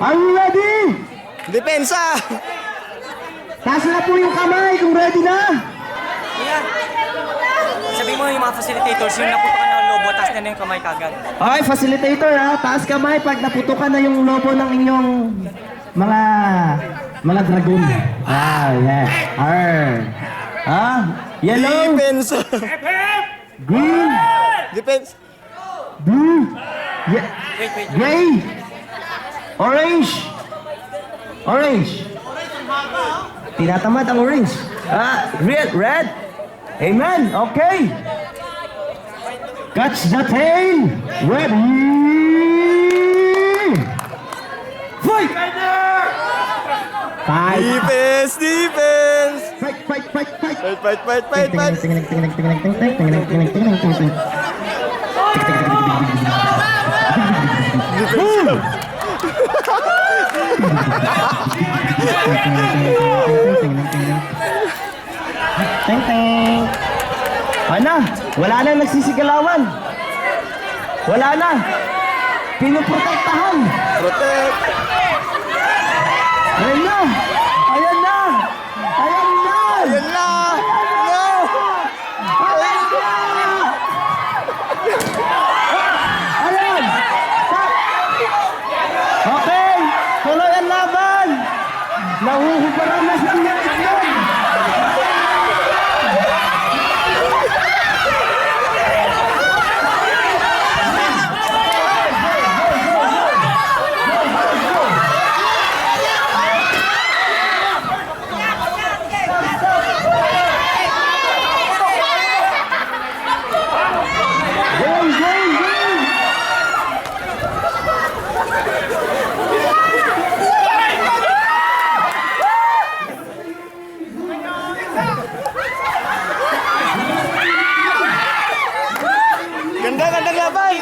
Are you ready? Depensa! Taas na po yung kamay kung ready na. Kuya, sabi mo yung mga facilitators, yung naputokan ng lobo, taas na yung kamay kagad. Okay, facilitator ha. Taas kamay pag naputukan na yung lobo ng inyong mga dragon. Ah, yeah. Ah, yellow, Depensa! green, Depensa! blue, Wait. gray, orange. Tinatamad ang orange. Ah, red. Amen. Okay. Catch the tail. Ready. Fight. Fight. Defense! Fight. Teng. Ano? Wala nang nagsisigalawan. Wala na. Pinuprotektahan. Protect! Ayan na. Ayan na! No! Ayan. Okay. Tuloy ang laban. Nahuhubaran na sa inyong itlog. Gandang laban!